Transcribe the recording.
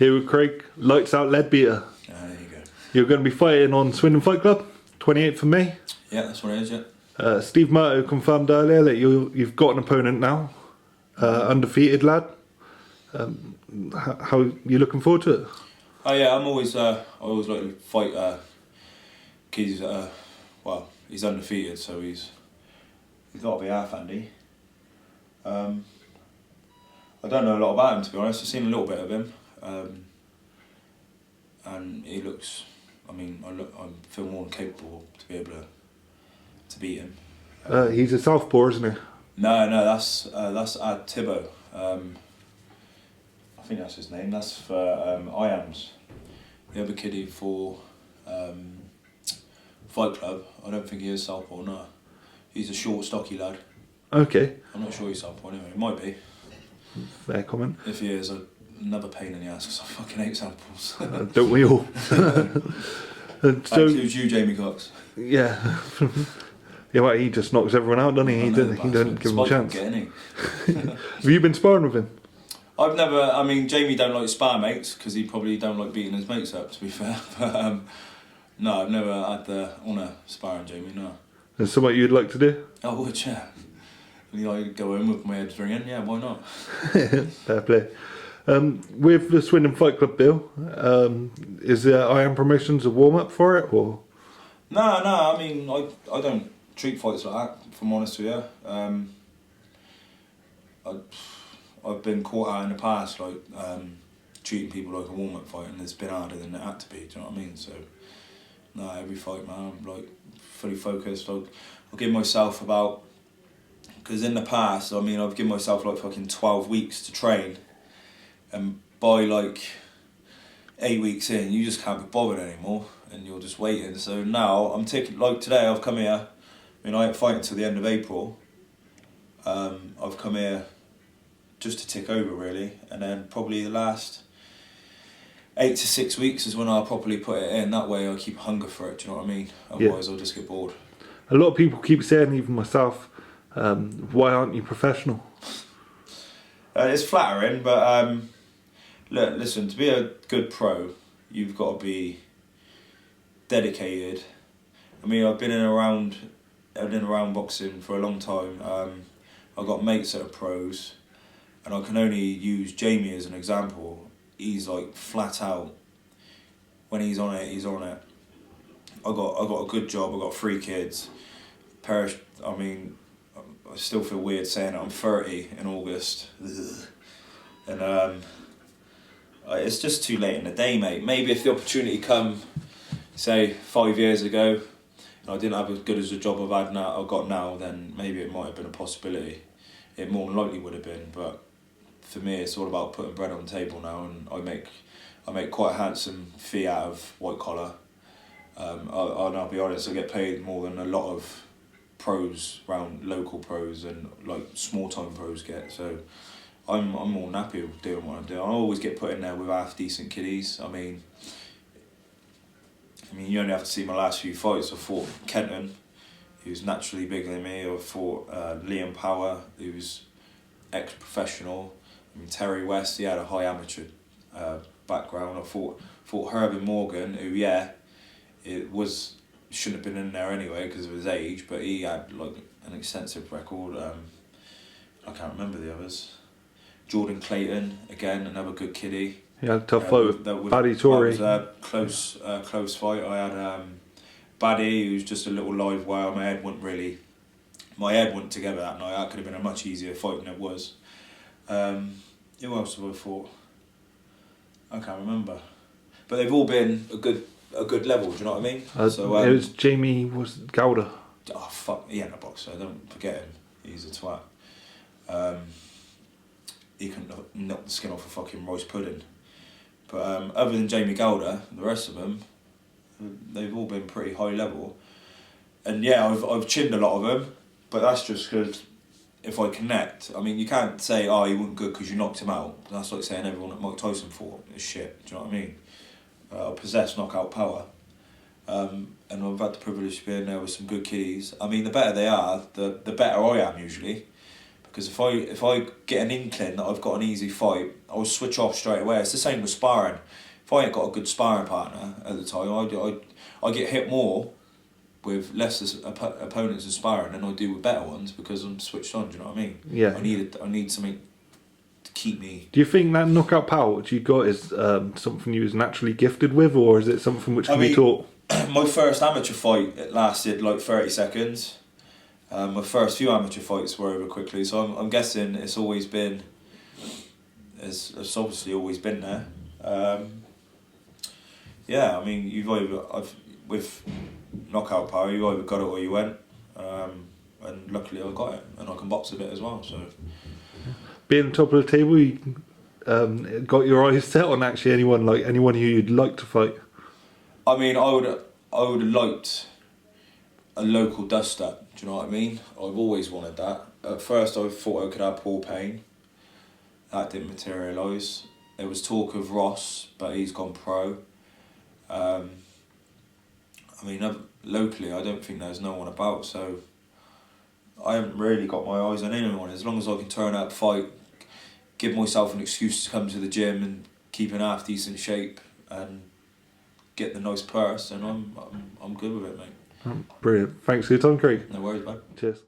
Here with Craig, lights out Leadbeater. There you go. You're going to be fighting on Swindon Fightclub, 28th of May. Yeah, that's what it is, yeah. Steve Marto confirmed earlier that you've got an opponent now, undefeated lad. How you looking forward to it? Oh yeah, I always like to fight kids. Well, he's undefeated, so he's got to be half handy. I don't know a lot about him, to be honest. I've seen a little bit of him, and he looks. I mean, I feel more than capable to be able to beat him. He's a southpaw, isn't he? No, that's Ad Tibbo. I think that's his name. That's for IAMS. The other kiddie for Fightclub. I don't think he is southpaw, no. He's a short, stocky lad. Okay. I'm not sure he's southpaw anyway. He might be. Fair comment. If he is, another pain in the ass because I fucking hate southpaws. Don't we all? That includes you, Jamie Cox. Yeah. Yeah, well, he just knocks everyone out, doesn't he? He doesn't give him a chance. Have you been sparring with him? I've never. I mean, Jamie don't like spar mates because he probably don't like beating his mates up. To be fair, but no, I've never had the honour sparring Jamie. No. Is something you'd like to do? I would, yeah. You know, I'd go in with my head ringing. Yeah, why not? Fair play. With the Swindon Fight Club deal, is the IAM promotions a warm up for it, or? No. I mean, I don't treat fights like that. If I'm honest with you, I've been caught out in the past, like treating people like a warm up fight, and it's been harder than it had to be. Do you know what I mean? So, no, every fight, man, I'm like fully focused. I'll give myself about, because in the past, I mean, I've given myself like fucking 12 weeks to train, and by like 8 weeks in, you just can't be bothered anymore, and you're just waiting. So now I'm taking, like today, I've come here. I mean, I ain't fighting until the end of April. I've come here just to tick over, really, and then probably the last 8 to 6 weeks is when I'll properly put it in. That way I keep hunger for it, do you know what I mean? Otherwise I'll just get bored. A lot of people keep saying, even myself, why aren't you professional? It's flattering, but look, listen, to be a good pro, you've got to be dedicated. I mean, I've been in and around boxing for a long time. I've got mates that are pros, and I can only use Jamie as an example. He's like flat out. When he's on it, he's on it. I got a good job. I got 3 kids. I mean, I still feel weird saying it. I'm 30 in August, and it's just too late in the day, mate. Maybe if the opportunity come, say 5 years ago, and I didn't have as good as a job I've got now, then maybe it might have been a possibility. It more than likely would have been, but for me, it's all about putting bread on the table now, and I make quite a handsome fee out of white collar. I'll be honest, I get paid more than a lot of pros around, local pros and like small time pros get. So I'm more than happy with doing what I'm doing. I always get put in there with half decent kiddies. I mean, you only have to see my last few fights. I fought Kenton, who's naturally bigger than me. I fought Liam Power, who's ex-professional. I mean, Terry West, he had a high amateur background. I fought Herbert Morgan, who shouldn't have been in there anyway because of his age, but he had like an extensive record. I can't remember the others. Jordan Clayton, again, another good kiddie. Yeah, tough fight with Baddy Tory. That was a close fight. I had Baddy, who's just a little live wire. My head went together that night. That could have been a much easier fight than it was. Who else have I fought? I can't remember. But they've all been a good level, do you know what I mean? It was Jamie Gowder. Oh fuck, he ain't a boxer, don't forget him. He's a twat. He can knock the skin off a fucking rice pudding. But other than Jamie Gowder, the rest of them, they've all been pretty high level. And yeah, I've chinned a lot of them, but that's just because if I connect, I mean, you can't say, oh, he wasn't good because you knocked him out. That's like saying everyone that Mike Tyson fought is shit, do you know what I mean? I possess knockout power. And I've had the privilege to be in there with some good kiddies. I mean, the better they are, the better I am usually. Because if I get an inkling that I've got an easy fight, I'll switch off straight away. It's the same with sparring. If I ain't got a good sparring partner at the time, I get hit more with less opponents in sparring than I do with better ones because I'm switched on. Do you know what I mean? Yeah. I need something to keep me. Do you think that knockout power which you got is something you was naturally gifted with, or is it something which can be taught? My first amateur fight, it lasted like 30 seconds. My first few amateur fights were over quickly, so I'm guessing it's always been, it's obviously always been there. Yeah, I mean, with knockout power, you either got it or you went, and luckily I got it, and I can box a bit as well. So Being top of the table, you got your eyes set on actually anyone who you'd like to fight. I mean, I would have liked a local dust-up. Do you know what I mean? I've always wanted that. At first, I thought I could have Paul Payne. That didn't materialise. There was talk of Ross, but he's gone pro. I mean, locally, I don't think there's no one about, so I haven't really got my eyes on anyone. As long as I can turn up, fight, give myself an excuse to come to the gym and keep in half decent shape and get the nice purse, and I'm good with it, mate. Brilliant. Thanks for your time, Craig. No worries, mate. Cheers.